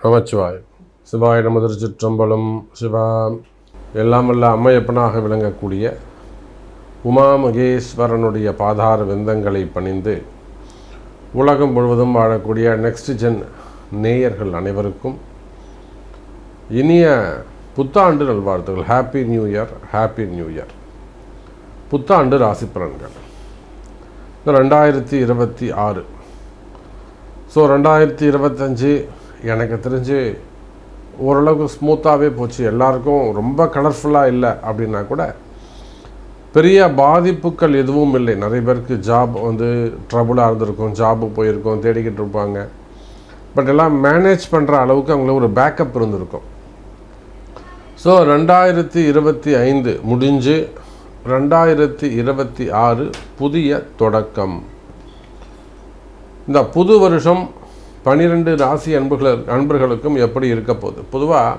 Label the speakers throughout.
Speaker 1: நமச்சிவாய். சிவாய நம. திருச்சிற்றம்பலம். சிவா. எல்லாம் வல்ல அம்மையப்பனாக விளங்கக்கூடிய உமா மகேஸ்வரனுடைய பாதார விந்தங்களை பணிந்து உலகம் முழுவதும் வாழக்கூடிய நெக்ஸ்ட் ஜென் நேயர்கள் அனைவருக்கும் இனிய புத்தாண்டு நல்வாழ்த்துக்கள். Happy new year, happy new year. புத்தாண்டு ராசி பலன்கள் 2026. ஸோ 2025 எனக்கு தெரிஞ்சு ஓரளவுக்கு ஸ்மூத்தாகவே போச்சு. எல்லாருக்கும் ரொம்ப கலர்ஃபுல்லாக இல்லை அப்படின்னா கூட பெரிய பாதிப்புகள் எதுவும் இல்லை. நிறைய பேருக்கு ஜாப் ட்ரபுளாக இருந்திருக்கும், ஜாபு போயிருக்கோம், தேடிக்கிட்டு இருப்பாங்க. பட் எல்லாம் மேனேஜ் பண்ணுற அளவுக்கு அவங்களுக்கு ஒரு பேக்கப் இருந்திருக்கும். ஸோ 2025 முடிஞ்சு 2026 புதிய தொடக்கம். இந்த புது வருஷம் 12 ராசி அன்பர்களுக்கும் எப்படி இருக்க போகுது? பொதுவாக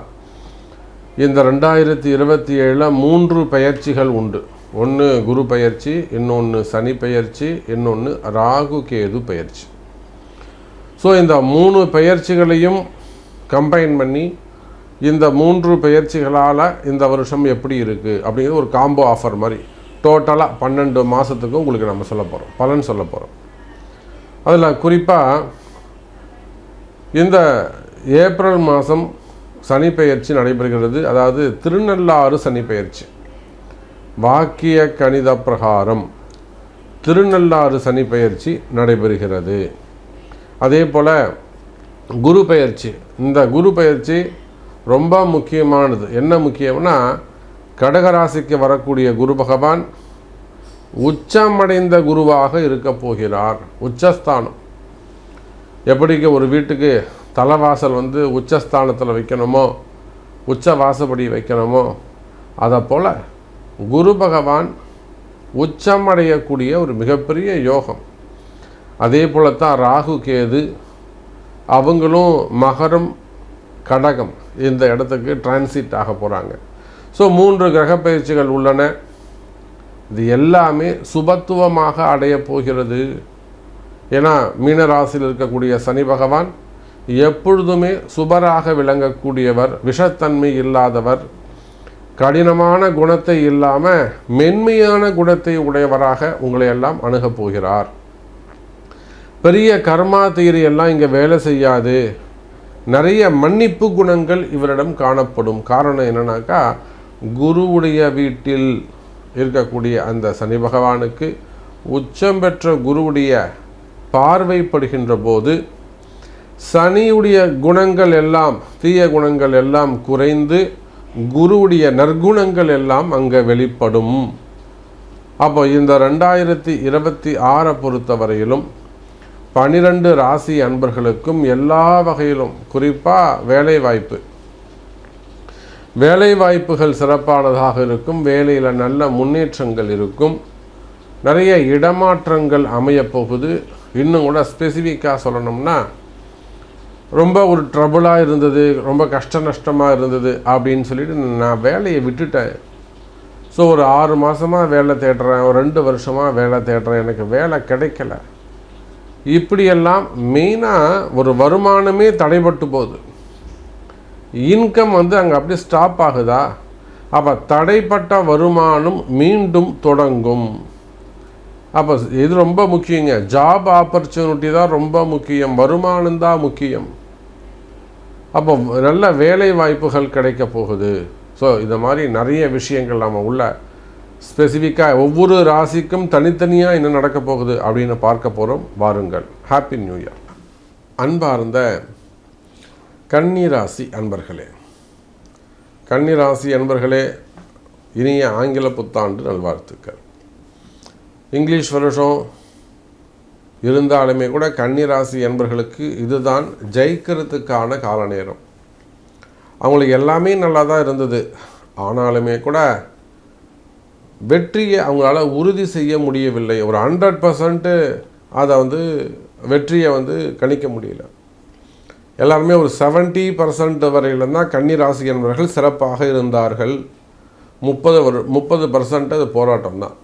Speaker 1: இந்த 2027 3 பெயர்ச்சிகள் உண்டு. ஒன்று குரு பெயர்ச்சி, இன்னொன்று சனி பெயர்ச்சி, இன்னொன்று ராகு கேது பெயர்ச்சி. ஸோ இந்த 3 பெயர்ச்சிகளையும் கம்பைன் பண்ணி இந்த 3 பெயர்ச்சிகளால் இந்த வருஷம் எப்படி இருக்குது அப்படிங்கிறது ஒரு காம்போ ஆஃபர் மாதிரி டோட்டலாக 12 மாதத்துக்கும் உங்களுக்கு நம்ம சொல்ல போகிறோம், பலன் சொல்ல போகிறோம். அதில் குறிப்பாக இந்த ஏப்ரல் மாதம் சனி பெயர்ச்சி நடைபெறுகிறது. அதாவது திருநள்ளாறு சனி பெயர்ச்சி. வாக்கிய கணித பிரகாரம் திருநள்ளாறு சனி பெயர்ச்சி நடைபெறுகிறது. அதே போல் குரு பெயர்ச்சி. இந்த குரு பெயர்ச்சி ரொம்ப முக்கியமானது. என்ன முக்கியம்னா, கடகராசிக்கு வரக்கூடிய குரு பகவான் உச்சமடைந்த குருவாக இருக்க போகிறார். உச்சஸ்தானம். எப்படிக்கு ஒரு வீட்டுக்கு தலைவாசல் உச்சஸ்தானத்தில் வைக்கணுமோ, உச்ச வாசப்படி வைக்கணுமோ, அதை போல் குரு பகவான் உச்சமடையக்கூடிய ஒரு மிகப்பெரிய யோகம். அதே போல தான் ராகு கேது, அவங்களும் மகரம் கடகம் இந்த இடத்துக்கு டிரான்சிட் ஆக போகிறாங்க. ஸோ 3 கிரக பயிற்சிகள் உள்ளன. இது எல்லாமே சுபத்துவமாக அடைய போகிறது. ஏன்னா மீனராசியில் இருக்கக்கூடிய சனி பகவான் எப்பொழுதுமே சுபராக விளங்கக்கூடியவர், விஷத்தன்மை இல்லாதவர், கடினமான குணத்தை இல்லாமல் மென்மையான குணத்தை உடையவராக உங்களை எல்லாம் அணுகப் போகிறார். பெரிய கர்மா தீரி எல்லாம் இங்கே வேலை செய்யாது. நிறைய மன்னிப்பு குணங்கள் இவரிடம் காணப்படும். காரணம் என்னன்னாக்கா, குருவுடைய வீட்டில் இருக்கக்கூடிய அந்த சனி பகவானுக்கு உச்சம் பெற்ற குருவுடைய பார்வைப்படுகின்ற போது சனியுடைய குணங்கள் எல்லாம், தீய குணங்கள் எல்லாம் குறைந்து குருவுடைய நற்குணங்கள் எல்லாம் அங்கே வெளிப்படும். அப்போ இந்த 2026 பொறுத்தவரையிலும் 12 ராசி அன்பர்களுக்கும் எல்லா வகையிலும், குறிப்பாக வேலை வாய்ப்புகள் சிறப்பானதாக இருக்கும். வேலையில் நல்ல முன்னேற்றங்கள் இருக்கும். நிறைய இடமாற்றங்கள் அமையப்போகுது. இன்னும் கூட ஸ்பெசிஃபிக்காக சொல்லணும்னா, ரொம்ப ஒரு ட்ரபுளாக இருந்தது, ரொம்ப கஷ்ட நஷ்டமாக இருந்தது அப்படின்னு சொல்லிட்டு நான் வேலையை விட்டுட்டேன். ஸோ ஒரு 6 மாதமாக வேலை தேடுறேன், ஒரு 2 வருஷமாக வேலை தேடுறேன், எனக்கு வேலை கிடைக்கல. இப்படியெல்லாம் மெயினாக ஒரு வருமானமே தடைபட்டு போகுது. இன்கம் அங்கே அப்படியே ஸ்டாப் ஆகுதா? அப்போ தடைப்பட்ட வருமானம் மீண்டும் தொடங்கும். அப்போ இது ரொம்ப முக்கியங்க. ஜாப் ஆப்பர்ச்சுனிட்டி தான் ரொம்ப முக்கியம், வருமானம் தான் முக்கியம். அப்போ நல்ல வேலை வாய்ப்புகள் கிடைக்க போகுது. ஸோ இந்த மாதிரி நிறைய விஷயங்கள் நம்ம உள்ள ஸ்பெசிஃபிக்காக ஒவ்வொரு ராசிக்கும் தனித்தனியாக என்ன நடக்க போகுது அப்படின்னு பார்க்க போகிறோம். வாருங்கள். Happy new year. அன்பார்ந்த கன்னிராசி அன்பர்களே, கன்னிராசி அன்பர்களே, இனிய ஆங்கில புத்தாண்டு நல்வாழ்த்துக்கள். இங்கிலீஷ் வருஷம் இருந்தாலுமே கூட கன்னிராசி அன்பர்களுக்கு இதுதான் ஜெயிக்கிறதுக்கான கால நேரம். அவங்களுக்கு எல்லாமே நல்லா தான் இருந்தது. ஆனாலுமே கூட வெற்றியை அவங்களால உறுதி செய்ய முடியவில்லை. ஒரு 100% அதை வெற்றியை கணிக்க முடியல. எல்லாருமே ஒரு 70% வரையிலும் தான் கன்னிராசி என்பவர்கள் சிறப்பாக இருந்தார்கள். 30% அது போராட்டம் தான்.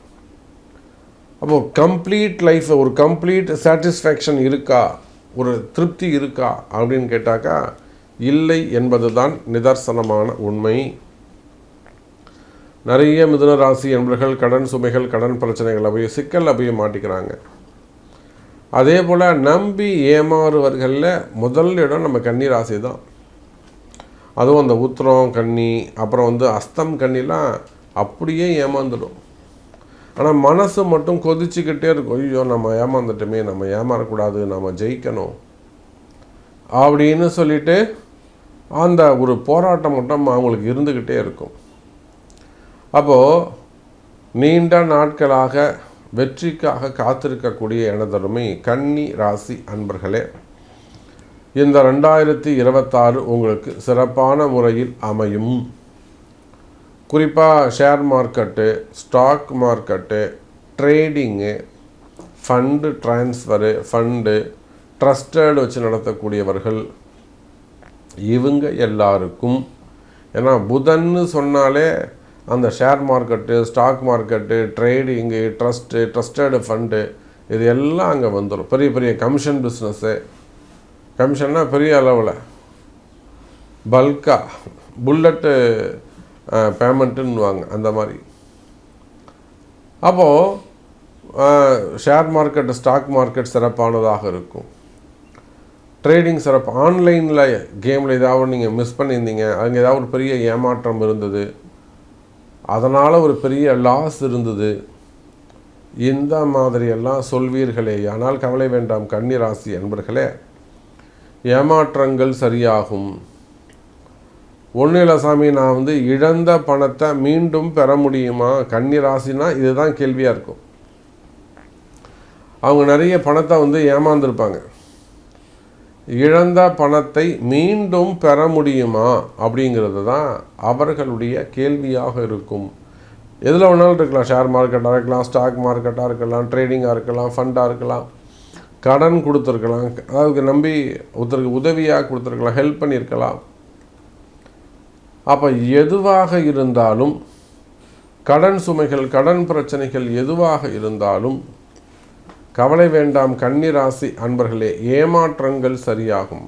Speaker 1: அப்போது கம்ப்ளீட் லைஃப், ஒரு கம்ப்ளீட் சாட்டிஸ்ஃபேக்ஷன் இருக்கா, ஒரு திருப்தி இருக்கா அப்படின்னு கேட்டாக்கா இல்லை என்பதுதான் நிதர்சனமான உண்மை. நிறைய மிதுன ராசி என்பவர்கள் கடன் சுமைகள், கடன் பிரச்சனைகளை போய் சிக்கலில் போய் மாட்டிக்கிறாங்க. அதே போல் நம்பி ஏமாறுவர்களில் முதல் இடம் நம்ம கன்னி ராசி தான். அதுவும் அந்த உத்திரம் கன்னி, அப்புறம் அஸ்தம் கன்னிலாம் அப்படியே ஏமாந்துடும். ஆனால் மனசு மட்டும் கொதிச்சுக்கிட்டே இருக்கும், ஐயோ நம்ம ஏமாந்துட்டோமே, நம்ம ஏமாறக்கூடாது, நம்ம ஜெயிக்கணும் அப்படின்னு சொல்லிட்டு அந்த ஒரு போராட்டம் மட்டும் அவங்களுக்கு இருந்துக்கிட்டே இருக்கும். அப்போது நீண்ட நாட்களாக வெற்றிக்காக காத்திருக்கக்கூடிய எனதருமை கன்னி ராசி அன்பர்களே, இந்த 2026 உங்களுக்கு சிறப்பான முறையில் அமையும். குறிப்பாக share market, stock market, trading, fund transfer, fund trusted வச்சு நடத்தக்கூடியவர்கள், இவங்க எல்லாருக்கும், ஏன்னா புதன்னு சொன்னாலே அந்த share market, stock market, trading, trusted fund இது எல்லாம் அங்கே வந்துடும். பெரிய பெரிய கமிஷன் பிஸ்னஸ்ஸு, கமிஷன்னா பெரிய அளவில் பல்காக புல்லட்டு பேமெண்ட்டுன்னுவாங்க அந்த மாதிரி. அப்போது ஷேர் மார்க்கெட்டு, ஸ்டாக் மார்க்கெட் சிறப்பானதாக இருக்கும். ட்ரேடிங் சிறப்பு. ஆன்லைனில் கேமில் ஏதாவது நீங்கள் மிஸ் பண்ணியிருந்தீங்க, அங்கே ஏதாவது ஒரு பெரிய ஏமாற்றம் இருந்தது, அதனால் ஒரு பெரிய லாஸ் இருந்தது, இந்த மாதிரியெல்லாம் சொல்வீர்களே, ஆனால் கவலை வேண்டாம் கன்னி ராசி என்பர்களே, ஏமாற்றங்கள் சரியாகும். ஒன்றும் இல்லை சாமி, நான் இழந்த பணத்தை மீண்டும் பெற முடியுமா? கன்னி ராசினா இதுதான் கேள்வியாக இருக்கும். அவங்க நிறைய பணத்தை ஏமாந்துருப்பாங்க. இழந்த பணத்தை மீண்டும் பெற முடியுமா அப்படிங்கிறது தான் அவர்களுடைய கேள்வியாக இருக்கும். எதில் வேணாலும் இருக்கலாம். ஷேர் மார்க்கெட்டாக இருக்கலாம், ஸ்டாக் மார்க்கெட்டாக இருக்கலாம், ட்ரேடிங்காக இருக்கலாம், ஃபண்டாக இருக்கலாம், கடன் கொடுத்துருக்கலாம், அதுக்கு நம்பி ஒருத்தருக்கு உதவியாக கொடுத்துருக்கலாம், ஹெல்ப் பண்ணியிருக்கலாம். அப்போ எதுவாக இருந்தாலும், கடன் சுமைகள், கடன் பிரச்சனைகள் எதுவாக இருந்தாலும் கவலை வேண்டாம் கன்னி ராசி அன்பர்களே, ஏமாற்றங்கள் சரியாகும்.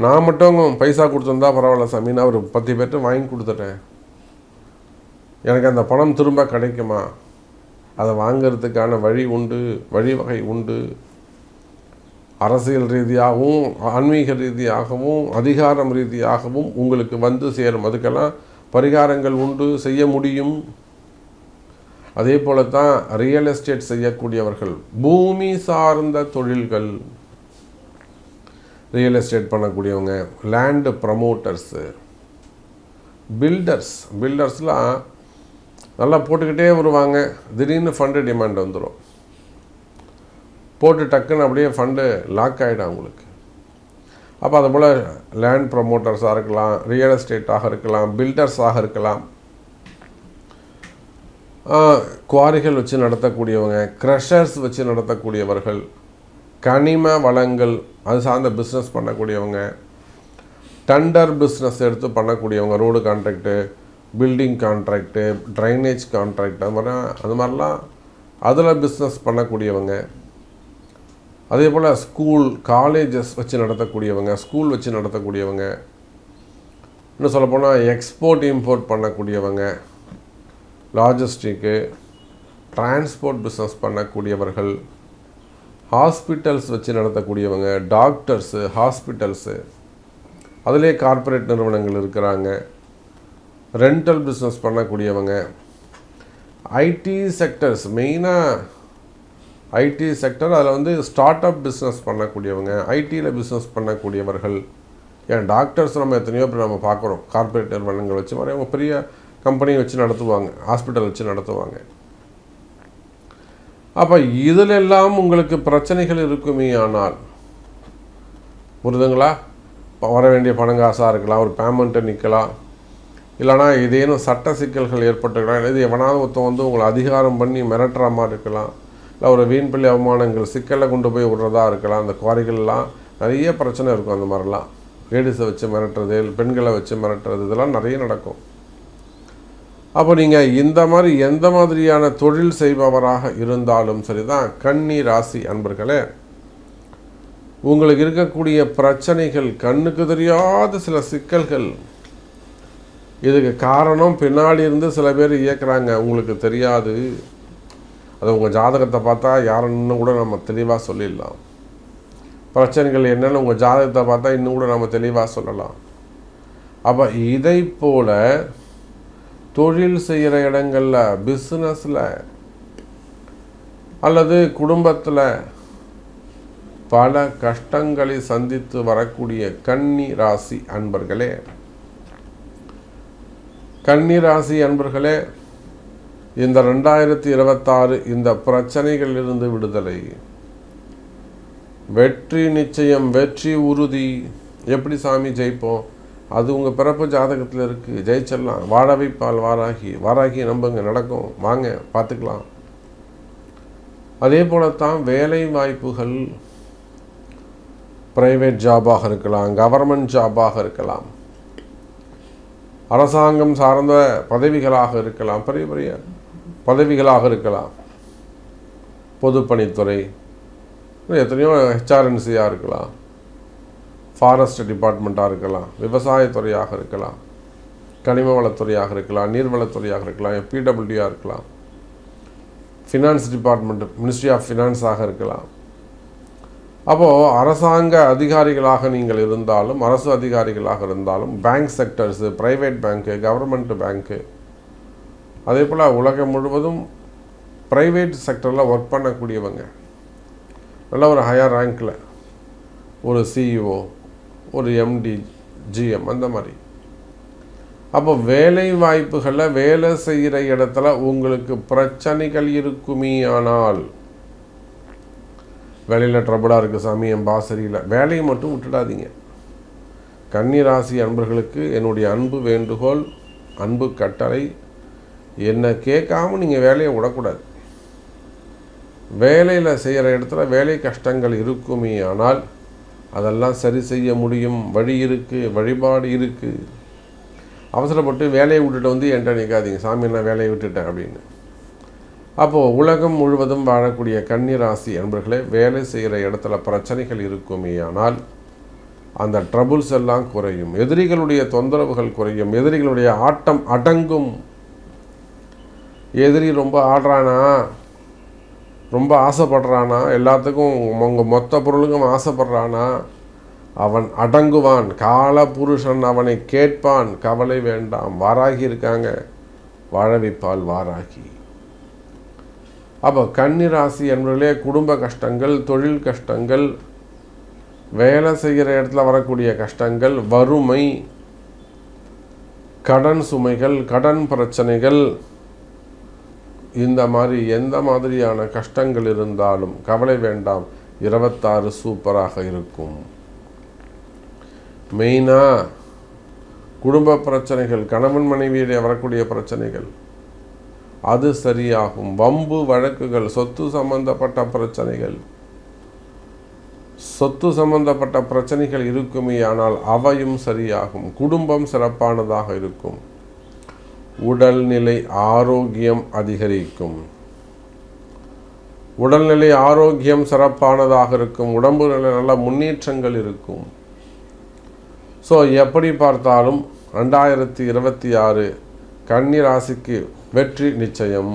Speaker 1: நான் மட்டும் பைசா கொடுத்துருந்தா பரவாயில்ல சாமி, நான் ஒரு 10 பேர்ட்டு வாங்கி கொடுத்துட்டேன், எனக்கு அந்த பணம் திரும்ப கிடைக்குமா? அதை வாங்கிறதுக்கான வழி உண்டு, வழிவகை உண்டு. அரசியல் ரீதியாகவும், ஆன்மீக ரீதியாகவும், அதிகாரம் ரீதியாகவும் உங்களுக்கு சேரும். அதுக்கெல்லாம் பரிகாரங்கள் உண்டு, செய்ய முடியும். அதே போல தான் ரியல் எஸ்டேட் செய்யக்கூடியவர்கள், பூமி சார்ந்த தொழில்கள், ரியல் எஸ்டேட் பண்ணக்கூடியவங்க, லேண்டு ப்ரமோட்டர்ஸு, பில்டர்ஸ்லாம் நல்லா போட்டுக்கிட்டே வருவாங்க. திடீர்னு ஃபண்டு டிமாண்ட் வந்துடும், போட்டு டக்குன்னு அப்படியே ஃபண்டு லாக் ஆகிடும் அவங்களுக்கு. அப்போ அது போல் லேண்ட் ப்ரமோட்டர்ஸாக இருக்கலாம், ரியல் எஸ்டேட்டாக இருக்கலாம், பில்டர்ஸாக இருக்கலாம், குவாரிகள் வச்சு நடத்தக்கூடியவங்க, க்ரஷர்ஸ் வச்சு நடத்தக்கூடியவர்கள், கனிம வளங்கள் அது சார்ந்த பிஸ்னஸ் பண்ணக்கூடியவங்க, டண்டர் பிஸ்னஸ் எடுத்து பண்ணக்கூடியவங்க, road contract, building contract, drainage contract, அது மாதிரிலாம் அதில் பிஸ்னஸ் பண்ணக்கூடியவங்க. அதே போல் ஸ்கூல், காலேஜஸ் வச்சு நடத்தக்கூடியவங்க, ஸ்கூல் வச்சு நடத்தக்கூடியவங்க, இன்னும் சொல்லப்போனால் எக்ஸ்போர்ட் இம்போர்ட் பண்ணக்கூடியவங்க, லாஜிஸ்டிக்கு, டிரான்ஸ்போர்ட் பிஸ்னஸ் பண்ணக்கூடியவர்கள், ஹாஸ்பிட்டல்ஸ் வச்சு நடத்தக்கூடியவங்க, டாக்டர்ஸு, ஹாஸ்பிட்டல்ஸு, அதிலே கார்ப்பரேட் நிறுவனங்கள் இருக்கிறாங்க, ரெண்டல் பிஸ்னஸ் பண்ணக்கூடியவங்க, ஐடி செக்டர்ஸ், மெயினாக ஐடி செக்டர், அதில் ஸ்டார்ட் அப் பிஸ்னஸ் பண்ணக்கூடியவங்க, ஐடியில் பிஸ்னஸ் பண்ணக்கூடியவர்கள். ஏன் டாக்டர்ஸ் நம்ம எத்தனையோ பேர் நம்ம பார்க்குறோம், கார்ப்பரேட் நிறுவனங்கள் வச்சு மாதிரி அவங்க பெரிய கம்பெனி வச்சு நடத்துவாங்க, ஹாஸ்பிட்டல் வச்சு நடத்துவாங்க. அப்போ இதிலெல்லாம் உங்களுக்கு பிரச்சனைகள் இருக்குமே ஆனால், புரிதுங்களா? வர வேண்டிய பணங்காசாக இருக்கலாம், ஒரு பேமெண்ட்டை நிற்கலாம், இல்லைனா ஏதேனும் சட்ட சிக்கல்கள் ஏற்பட்டுக்கலாம், இது எவனாவது ஒருத்தன் உங்களை அதிகாரம் பண்ணி மிரட்டுற மாதிரி இருக்கலாம், இல்லை ஒரு வீண்பள்ளி அவமானங்கள் சிக்கலில் கொண்டு போய் விடுறதா இருக்கலாம். அந்த குவாரிகள்லாம் நிறைய பிரச்சனை இருக்கும். அந்த மாதிரிலாம் லேடிஸை வச்சு மிரட்டுறது, பெண்களை வச்சு மிரட்டுறது, இதெல்லாம் நிறைய நடக்கும். அப்போ நீங்கள் இந்த மாதிரி எந்த மாதிரியான தொழில் செய்பவராக இருந்தாலும் சரி தான் கன்னி ராசி அன்பர்களே, உங்களுக்கு இருக்கக்கூடிய பிரச்சனைகள், கண்ணுக்கு தெரியாத சில சிக்கல்கள், இதுக்கு காரணம் பின்னாடி இருந்து சில பேர் இயக்குறாங்க, உங்களுக்கு தெரியாது. அது உங்கள் ஜாதகத்தை பார்த்தா யாருன்னு கூட நம்ம தெளிவாக சொல்லிடலாம். பிரச்சனைகள் என்னென்னு உங்கள் ஜாதகத்தை பார்த்தா இன்னும் கூட நம்ம தெளிவாக சொல்லலாம். அப்போ இதை போல் தொழில் செய்கிற இடங்களில், பிஸ்னஸில் அல்லது குடும்பத்தில் பல கஷ்டங்களை சந்தித்து வரக்கூடிய கன்னி ராசி அன்பர்களே, கன்னி ராசி அன்பர்களே, இந்த 2026 இந்த பிரச்சனைகளிலிருந்து விடுதலை, வெற்றி நிச்சயம், வெற்றி உறுதி. எப்படி சாமி ஜெயிப்போம்? அது உங்கள் பிறப்பு ஜாதகத்தில் இருக்குது, ஜெயிச்சிடலாம். வாழ வைப்பால் வாராகி, வாராகி நம்புங்க, நடக்கும், வாங்க பார்த்துக்கலாம். அதே போலத்தான் வேலை வாய்ப்புகள், பிரைவேட் ஜாபாக இருக்கலாம், கவர்மெண்ட் ஜாபாக இருக்கலாம், அரசாங்கம் சார்ந்த பதவிகளாக இருக்கலாம், பெரிய பெரிய பதவிகளாக இருக்கலாம், பொதுப்பணித்துறை, எத்தனையோ ஹெச்ஆர்என்சியாக இருக்கலாம், ஃபாரஸ்ட் டிபார்ட்மெண்ட்டாக இருக்கலாம், விவசாயத்துறையாக இருக்கலாம், கனிம வளத்துறையாக இருக்கலாம், நீர்வளத்துறையாக இருக்கலாம், பிடபிள்யூடியாக இருக்கலாம், ஃபினான்ஸ் டிபார்ட்மெண்ட், மினிஸ்ட்ரி ஆஃப் ஃபினான்ஸாக இருக்கலாம். அப்போது அரசாங்க அதிகாரிகளாக நீங்கள் இருந்தாலும், அரசு அதிகாரிகளாக இருந்தாலும், பேங்க் செக்டர்ஸு, ப்ரைவேட் பேங்க்கு, கவர்மெண்ட் பேங்க்கு, அதே போல் உலகம் முழுவதும் ப்ரைவேட் செக்டரில் ஒர்க் பண்ணக்கூடியவங்க, நல்ல ஒரு ஹையர் ரேங்க்கில் ஒரு சிஇஓ, ஒரு எம்டி, ஜிஎம், அந்த மாதிரி. அப்போ வேலை வாய்ப்புகளில், வேலை செய்கிற இடத்துல உங்களுக்கு பிரச்சனைகள் இருக்குமே ஆனால், வேலையில் ட்ரபிளாக இருக்குது சாமி, என் பாஸ் சரியில்லை, வேலையை மட்டும் விட்டுடாதீங்க. கன்னி ராசி அன்பர்களுக்கு என்னுடைய அன்பு வேண்டுகோள், அன்பு கட்டளை, என்னை கேட்காம நீங்கள் வேலையை விடக்கூடாது. வேலையில் செய்கிற இடத்துல வேலை கஷ்டங்கள் இருக்குமே ஆனால் அதெல்லாம் சரி செய்ய முடியும், வழி இருக்குது, வழிபாடு இருக்குது. அவசரப்பட்டு வேலையை விட்டுட்டு வந்து என்கிட்ட நிற்காதீங்க, சாமி நான் வேலையை விட்டுட்டேன் அப்படின்னு. அப்போது உலகம் முழுவதும் வாழக்கூடிய கன்னி ராசி அன்பர்களே, வேலை செய்கிற இடத்துல பிரச்சனைகள் இருக்குமே ஆனால் அந்த ட்ரபுள்ஸ் எல்லாம் குறையும், எதிரிகளுடைய தொந்தரவுகள் குறையும், எதிரிகளுடைய ஆட்டம் அடங்கும். எதிரி ரொம்ப ஆடுறானா, ரொம்ப ஆசைப்படுறானா, எல்லாத்துக்கும் உங்கள் மொத்த பொருளுக்கும் ஆசைப்படுறானா, அவன் அடங்குவான். கால புருஷன் அவனை கேட்பான். கவலை வேண்டாம், வாராகி இருக்காங்க, வாழ வைப்பால் வாராகி. அப்போ கன்னி ராசி என்பவர்களே, குடும்ப கஷ்டங்கள், தொழில் கஷ்டங்கள், வேலை செய்கிற இடத்துல வரக்கூடிய கஷ்டங்கள், வறுமை, கடன் சுமைகள், கடன் பிரச்சனைகள், இந்த மாதிரி எந்த மாதிரியான கஷ்டங்கள் இருந்தாலும் கவலை வேண்டாம், 26 சூப்பராக இருக்கும். மெயினாக குடும்ப பிரச்சனைகள், கணவன் மனைவியிடையே வரக்கூடிய பிரச்சனைகள், அது சரியாகும். வம்பு வழக்குகள், சொத்து சம்பந்தப்பட்ட பிரச்சனைகள், சொத்து சம்பந்தப்பட்ட பிரச்சனைகள் இருக்குமே ஆனால் அவையும் சரியாகும். குடும்பம் சிறப்பானதாக இருக்கும். உடல்நிலை ஆரோக்கியம் அதிகரிக்கும். உடல்நிலை ஆரோக்கியம் சிறப்பானதாக இருக்கும். உடம்பு நிலை நல்ல முன்னேற்றங்கள் இருக்கும். ஸோ எப்படி பார்த்தாலும் 2026 கன்னி ராசிக்கு வெற்றி நிச்சயம்.